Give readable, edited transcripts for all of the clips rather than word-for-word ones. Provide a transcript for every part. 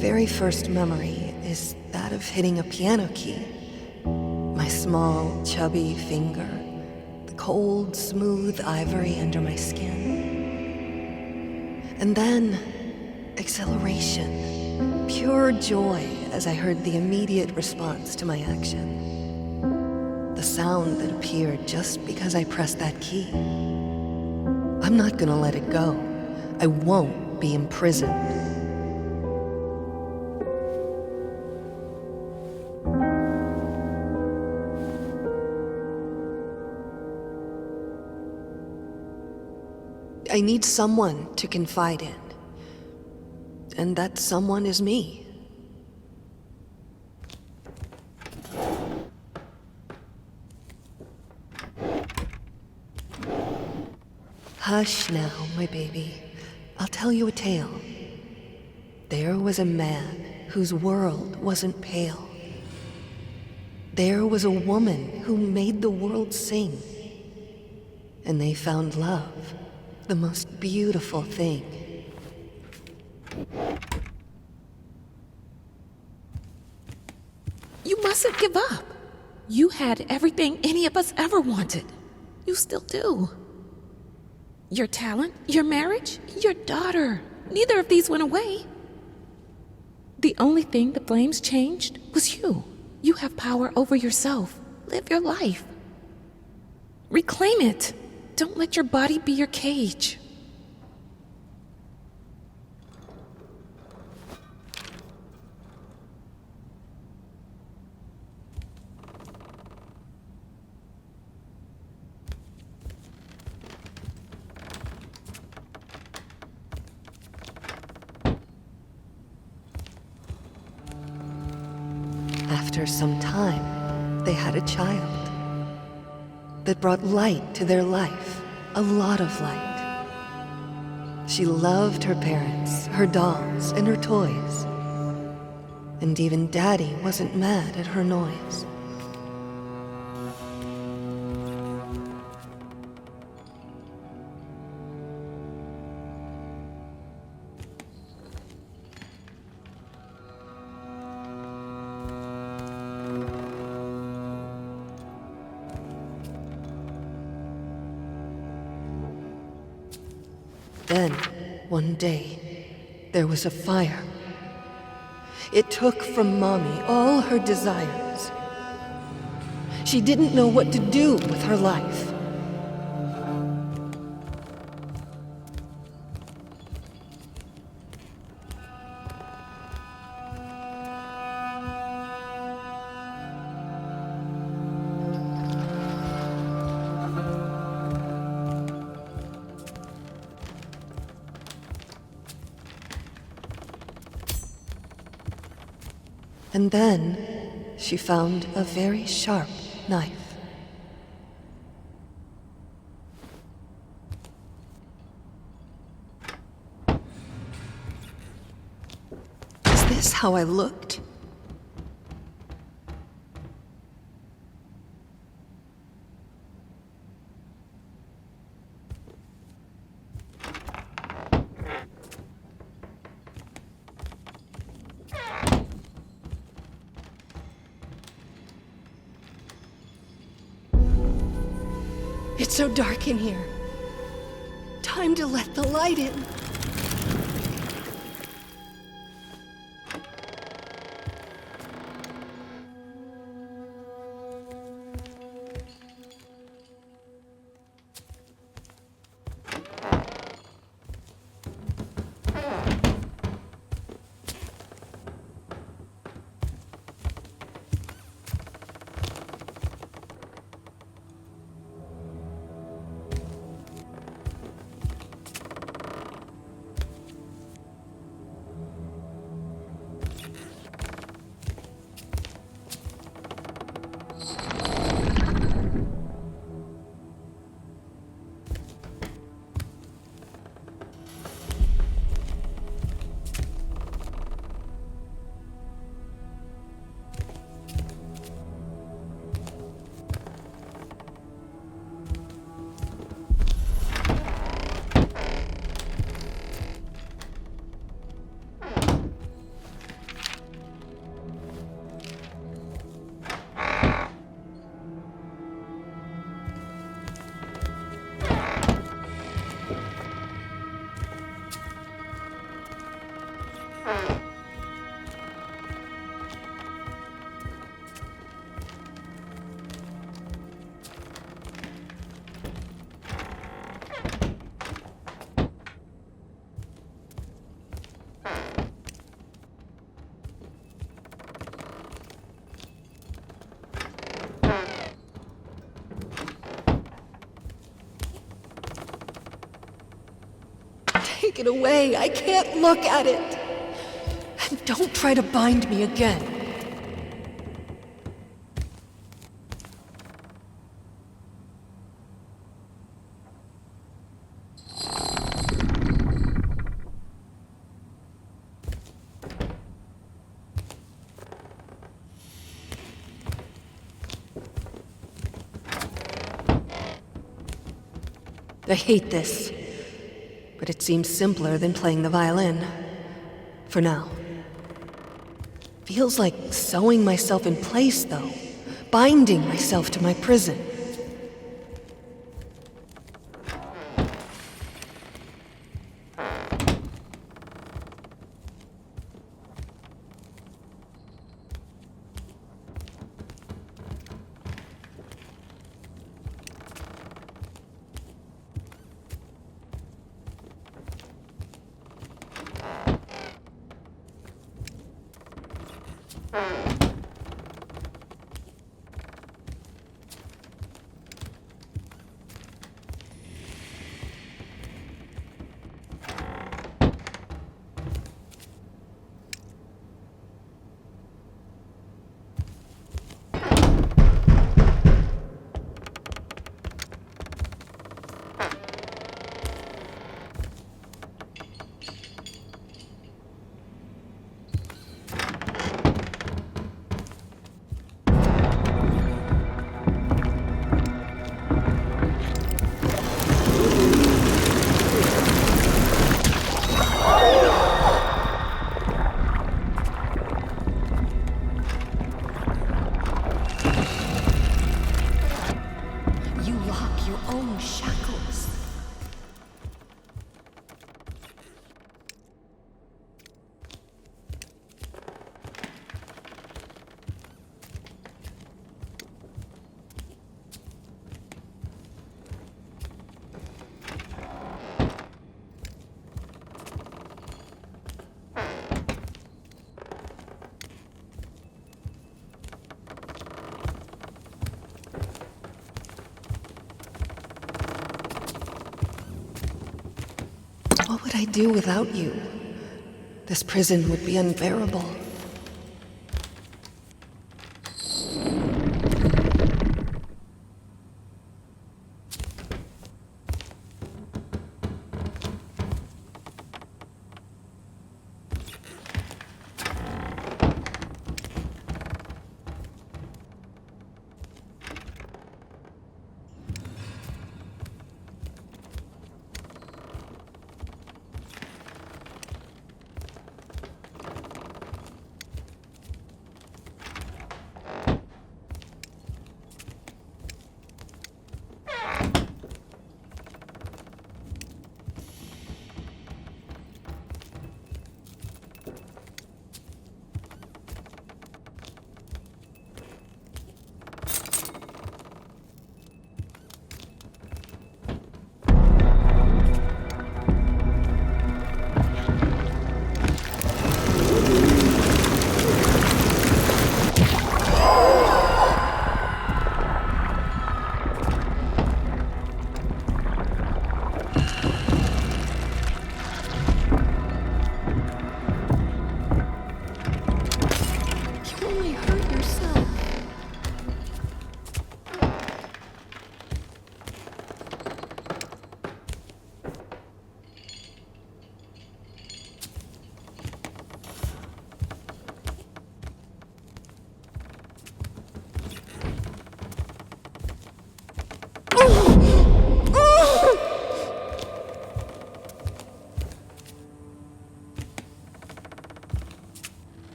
very first memory is that of hitting a piano key. My small, chubby finger, the cold, smooth ivory under my skin. And then, acceleration, pure joy as I heard the immediate response to my action. The sound that appeared just because I pressed that key. I'm not gonna let it go. I won't be imprisoned. I need someone to confide in. And that someone is me. Hush now, my baby. I'll tell you a tale. There was a man whose world wasn't pale. There was a woman who made the world sing. And they found love, the most beautiful thing. You mustn't give up. You had everything any of us ever wanted. You still do. Your talent, your marriage, your daughter. Neither of these went away. The only thing the flames changed was you. You have power over yourself. Live your life. Reclaim it. Don't let your body be your cage. After some time, they had a child that brought light to their life, a lot of light. She loved her parents, her dolls, and her toys. And even Daddy wasn't mad at her noise. Then, one day, there was a fire. It took from Mommy all her desires. She didn't know what to do with her life. And then she found a very sharp knife. Is this how I looked? It's so dark in here. Time to let the light in. Take it away. I can't look at it. And don't try to bind me again. I hate this, but it seems simpler than playing the violin. For now. Feels like sewing myself in place, though. Binding myself to my prison. What would I do without you? This prison would be unbearable.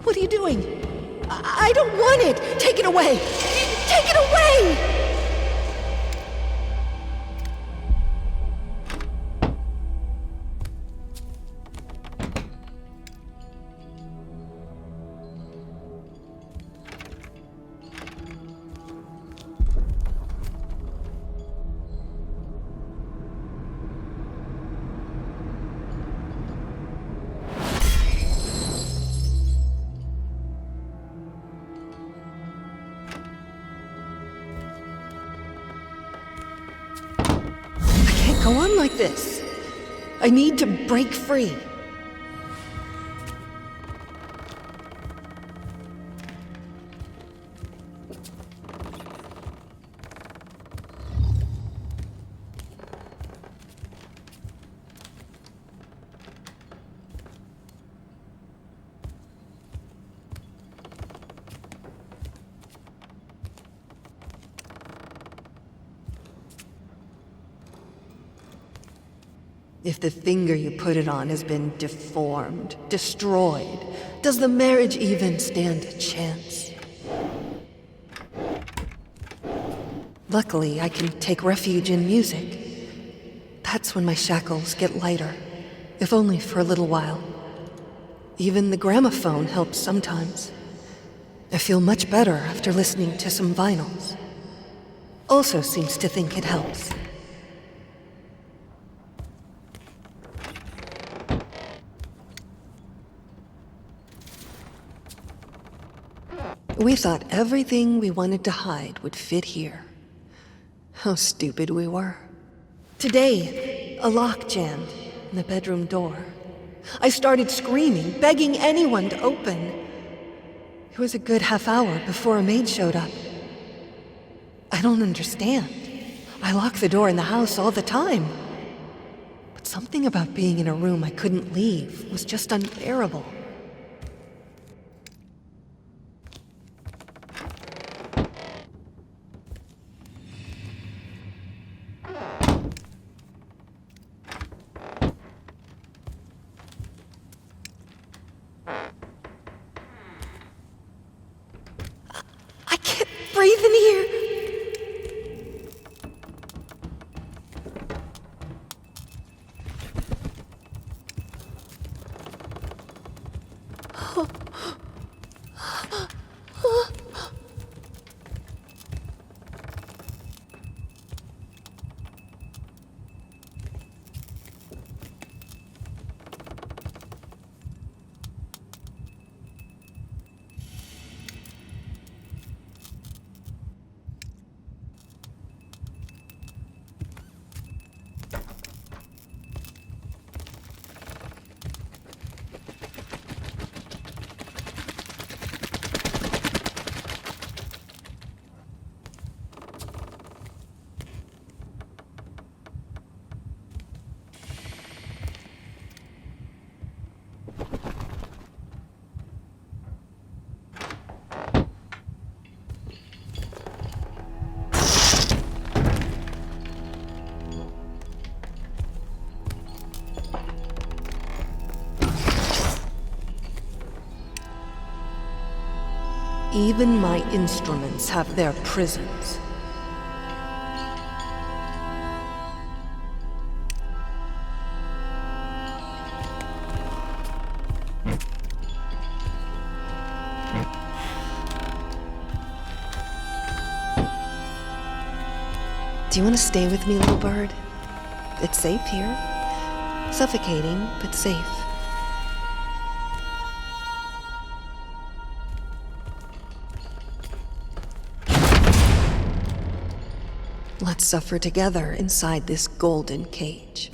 What are you doing? I don't want it! Take it away! Take it away! go on like this. I need to break free. If the finger you put it on has been deformed, destroyed, does the marriage even stand a chance? Luckily, I can take refuge in music. That's when my shackles get lighter, if only for a little while. Even the gramophone helps sometimes. I feel much better after listening to some vinyls. Also seems to think it helps. We thought everything we wanted to hide would fit here. How stupid we were. Today, a lock jammed in the bedroom door. I started screaming, begging anyone to open. It was a good half hour before a maid showed up. I don't understand. I lock the door in the house all the time. But something about being in a room I couldn't leave was just unbearable. I can't breathe in here. Even my instruments have their prisons. Do you want to stay with me, little bird? It's safe here. Suffocating, but safe. Let's suffer together inside this golden cage.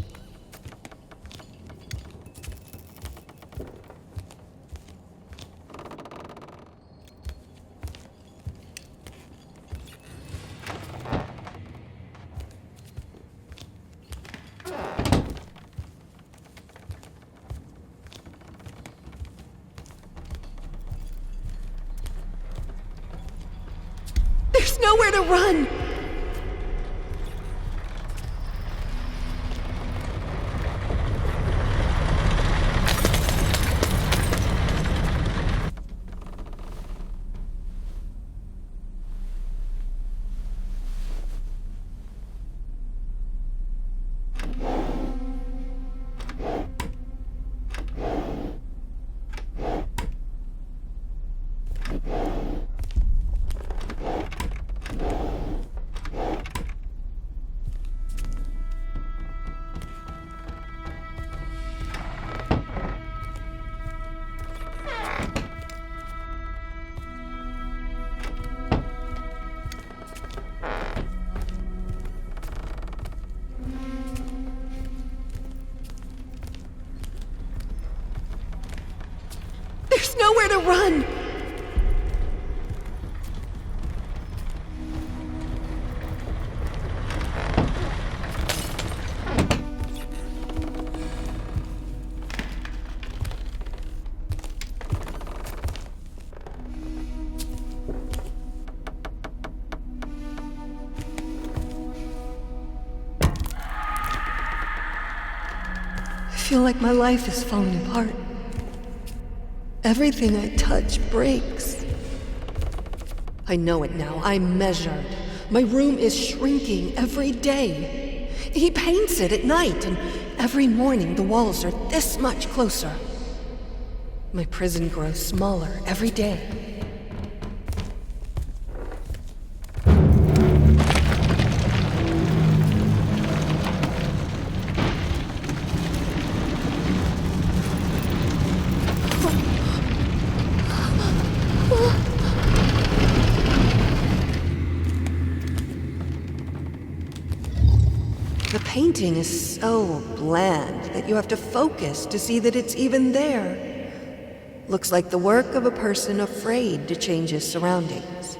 There's nowhere to run! nowhere to run! I feel like my life is falling apart. Everything I touch breaks. I know it now. I'm measured. My room is shrinking every day. He paints it at night, and every morning the walls are this much closer. My prison grows smaller every day. The painting is so bland that you have to focus to see that it's even there. Looks like the work of a person afraid to change his surroundings.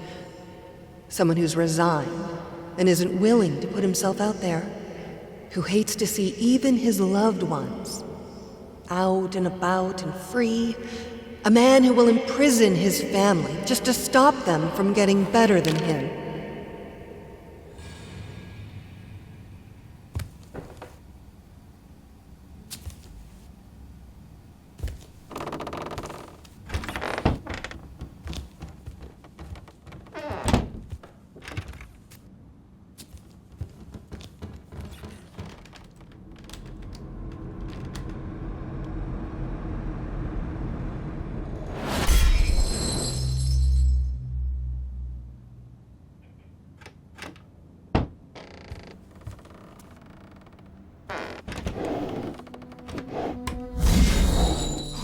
Someone who's resigned and isn't willing to put himself out there. Who hates to see even his loved ones out and about and free. A man who will imprison his family just to stop them from getting better than him.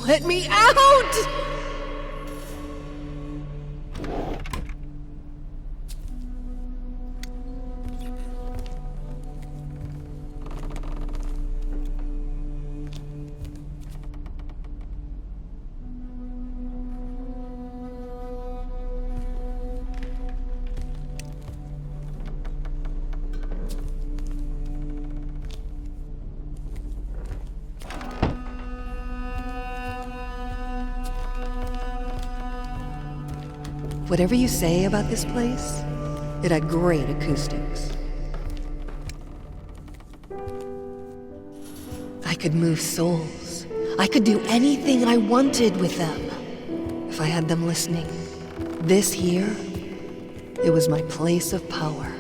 Let me out! Whatever you say about this place, it had great acoustics. I could move souls. I could do anything I wanted with them if I had them listening. This here, it was my place of power.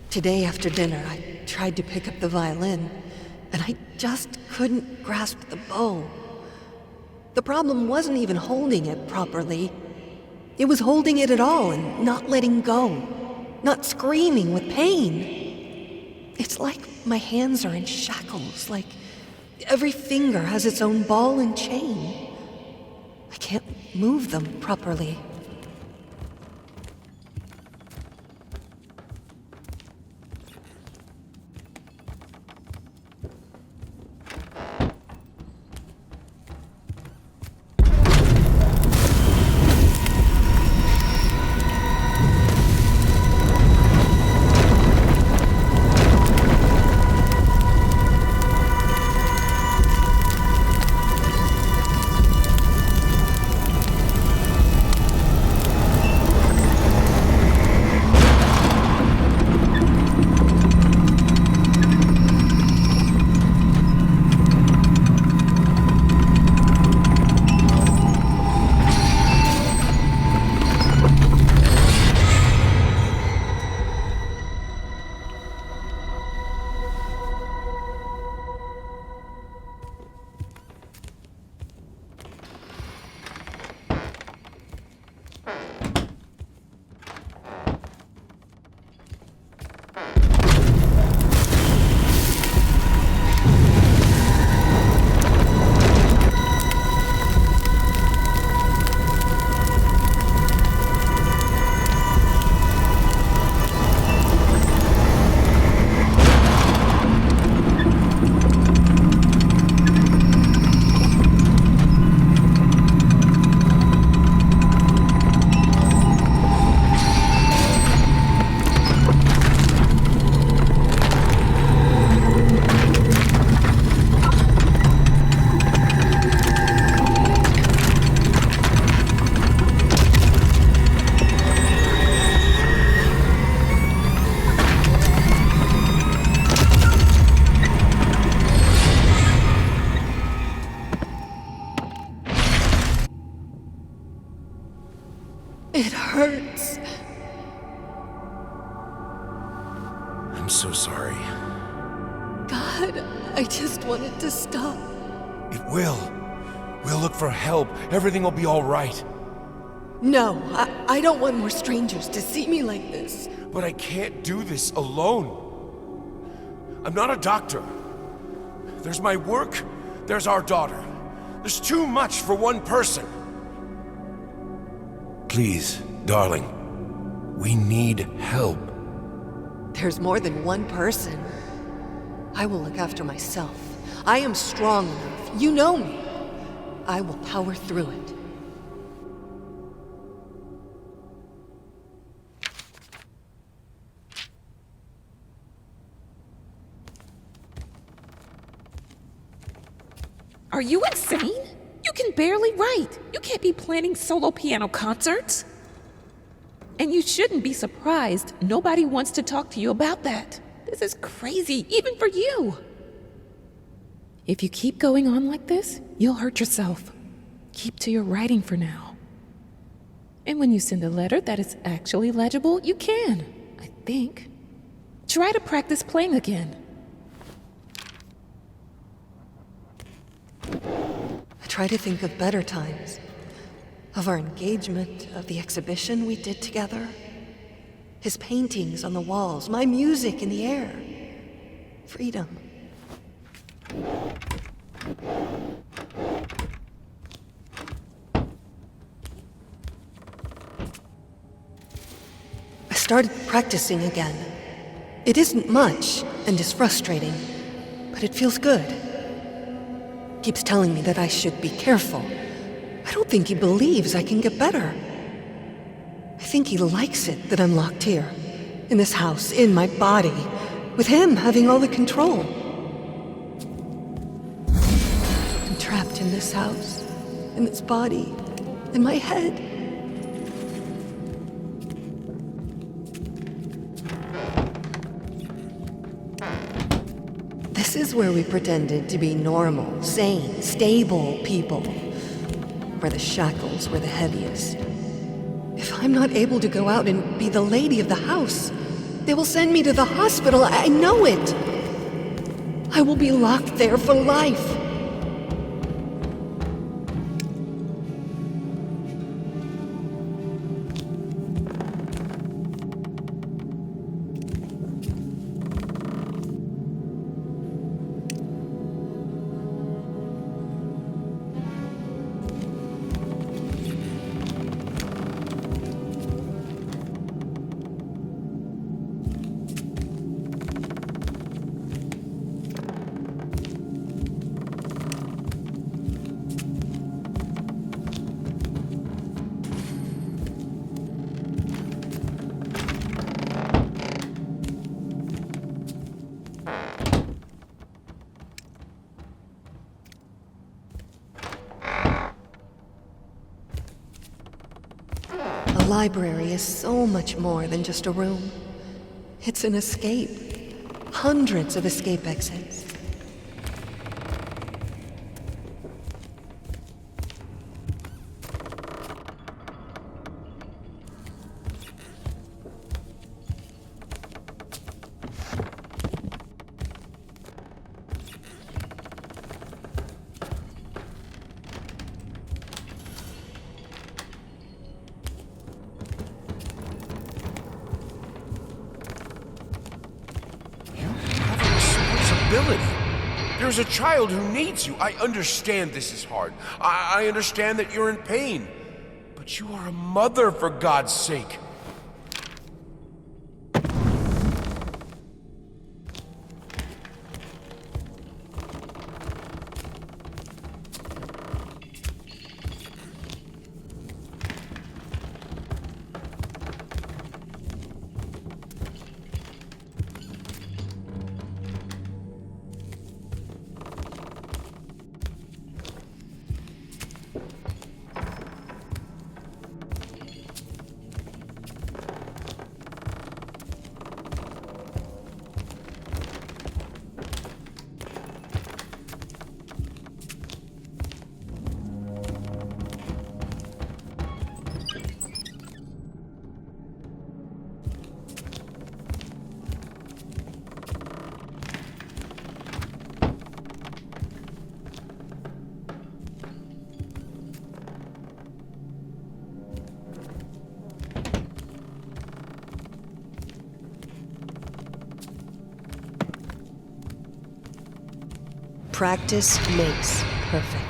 Today after dinner, I tried to pick up the violin, and I just couldn't grasp the bow. The problem wasn't even holding it properly. It was holding it at all and not letting go, not screaming with pain. It's like my hands are in shackles, like every finger has its own ball and chain. I can't move them properly. I'm so sorry. God, I just wanted to stop. It will. We'll look for help. Everything will be all right. No, I don't want more strangers to see me like this. But I can't do this alone. I'm not a doctor. There's my work, there's our daughter. There's too much for one person. Please, darling, we need help. There's more than one person. I will look after myself. I am strong enough. You know me. I will power through it. Are you insane? You can barely write. You can't be planning solo piano concerts. And you shouldn't be surprised. Nobody wants to talk to you about that. This is crazy, even for you. If you keep going on like this, you'll hurt yourself. Keep to your writing for now. And when you send a letter that is actually legible, you can, I think. Try to practice playing again. I try to think of better times. Of our engagement, of the exhibition we did together. His paintings on the walls, my music in the air. Freedom. I started practicing again. It isn't much and is frustrating, but it feels good. Keeps telling me that I should be careful. I don't think he believes I can get better. I think he likes it that I'm locked here, in this house, in my body, with him having all the control. I'm trapped in this house, in this body, in my head. This is where we pretended to be normal, sane, stable people. Where the shackles were the heaviest. If I'm not able to go out and be the lady of the house, they will send me to the hospital. I know it. I will be locked there for life. A library is so much more than just a room. It's an escape. Hundreds of escape exits. There's a child who needs you. I understand this is hard. I understand that you're in pain. But you are a mother, for God's sake. Practice makes perfect.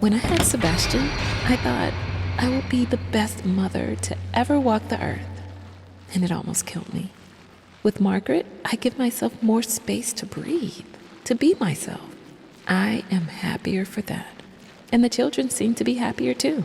When I had Sebastian, I thought I would be the best mother to ever walk the earth. And it almost killed me. With Margaret, I give myself more space to breathe, to be myself. I am happier for that. And the children seem to be happier too.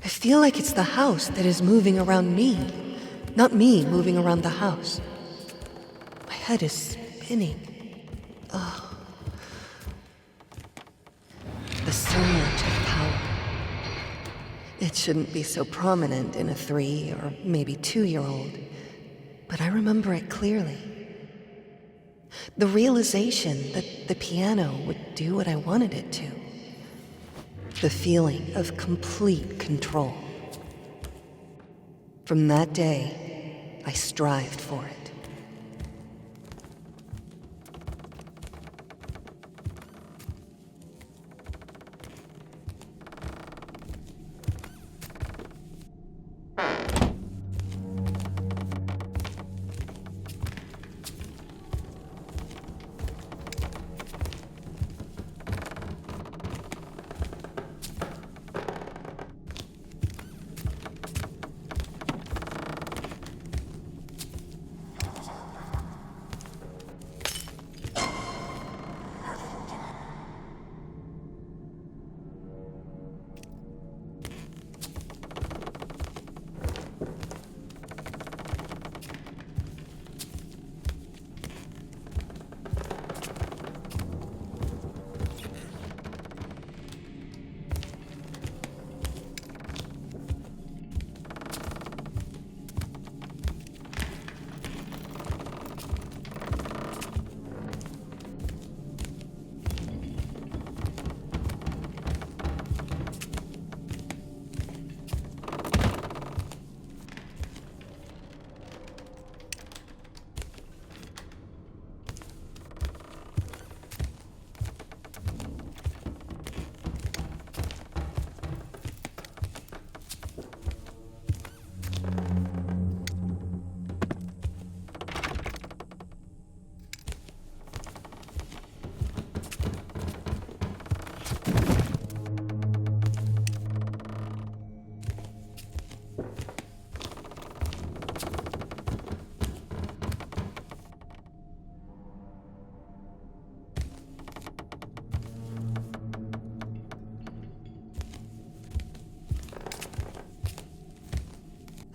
I feel like it's the house that is moving around me, not me moving around the house. My head is spinning. Oh. The surge of power. It shouldn't be so prominent in a 3 or maybe 2-year-old, but I remember it clearly. The realization that the piano would do what I wanted it to. The feeling of complete control. From that day, I strived for it.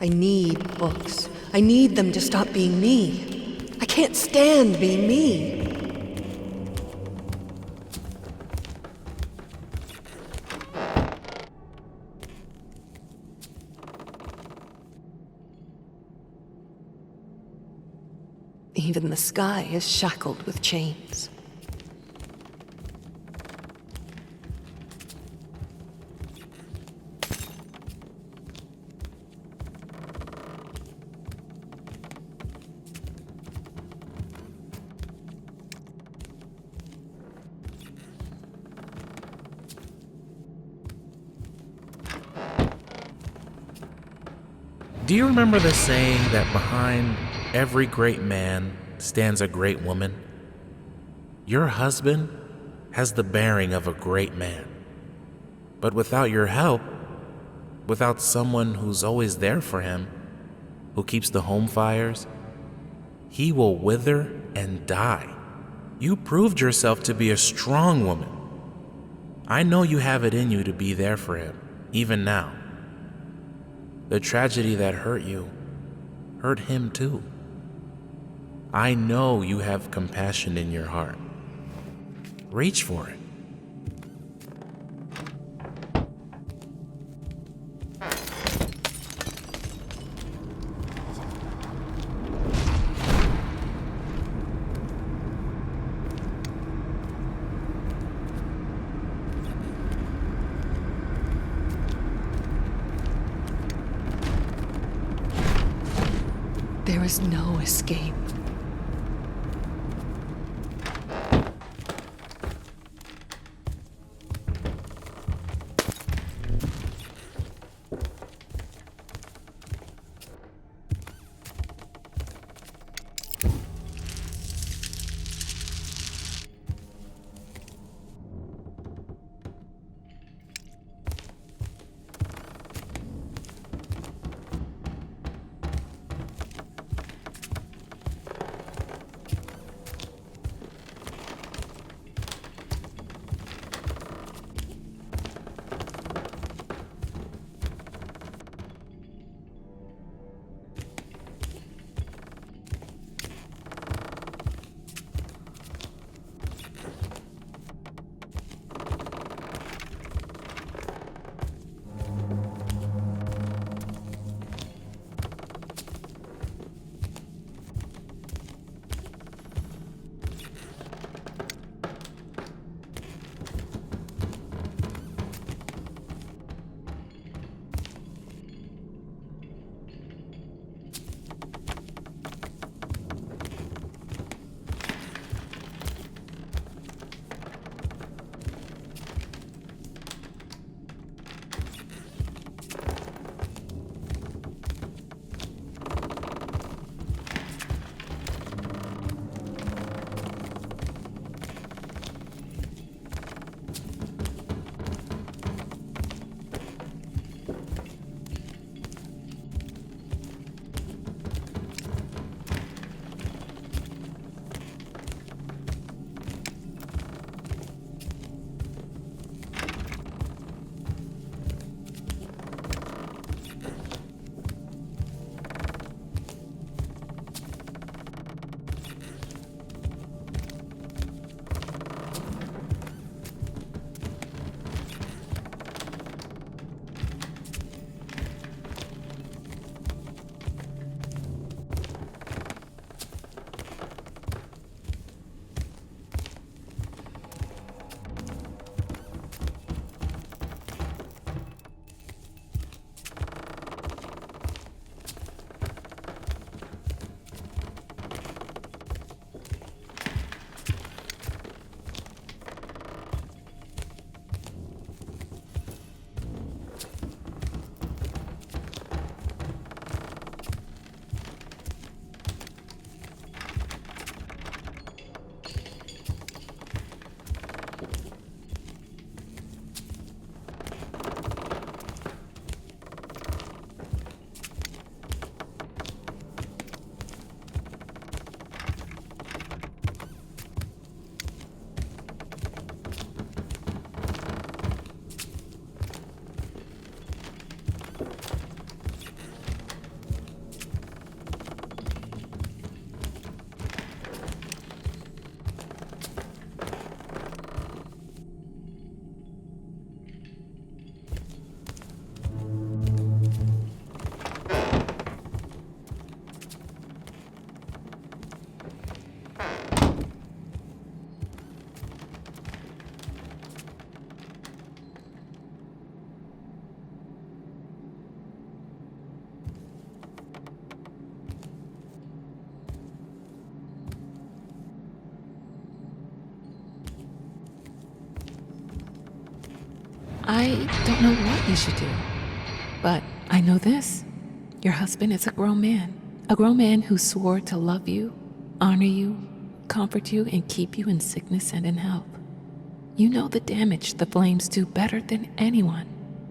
I need books. I need them to stop being me. I can't stand being me. Even the sky is shackled with chains. Do you remember the saying that behind every great man stands a great woman? Your husband has the bearing of a great man. But without your help, without someone who's always there for him, who keeps the home fires, he will wither and die. You proved yourself to be a strong woman. I know you have it in you to be there for him, even now. The tragedy that hurt you hurt him too. I know you have compassion in your heart. Reach for it. There is no escape. I don't know what you should do, but I know this. Your husband is a grown man who swore to love you, honor you, comfort you, and keep you in sickness and in health. You know the damage the flames do better than anyone.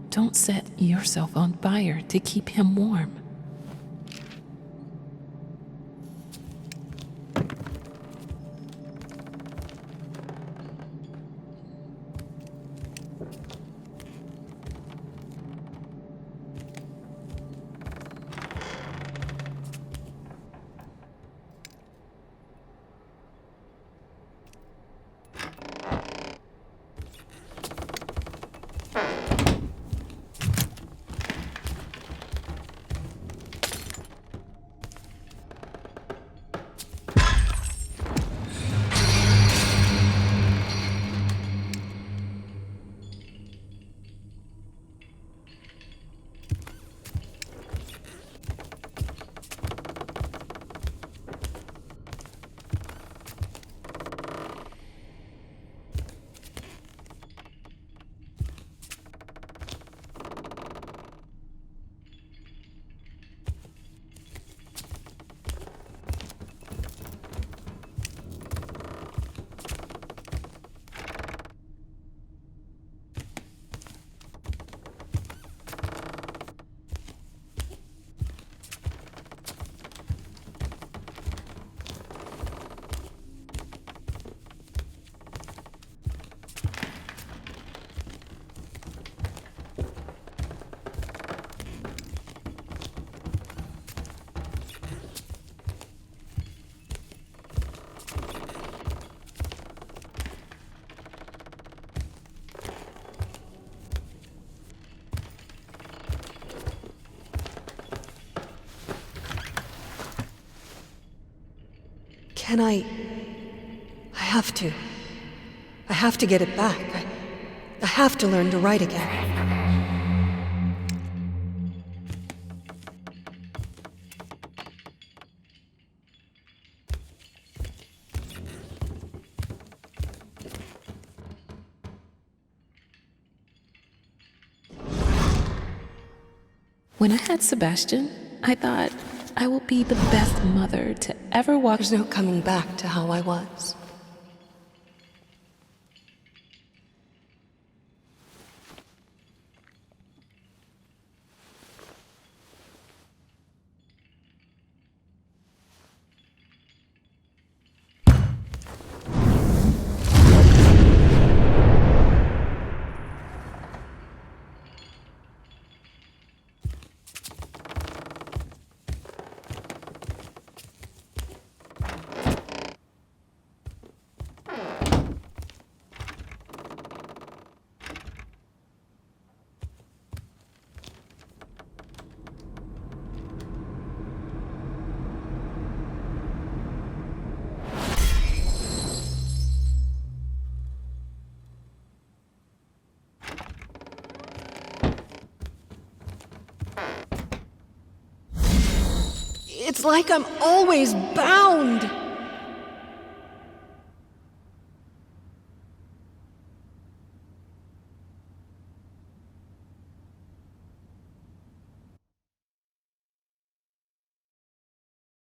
Don't set yourself on fire to keep him warm. Can I have to. I have to get it back. I have to learn to write again. When I had Sebastian, I thought I will be the best mother to ever walk. There's no coming back to how I was. It's like I'm always bound.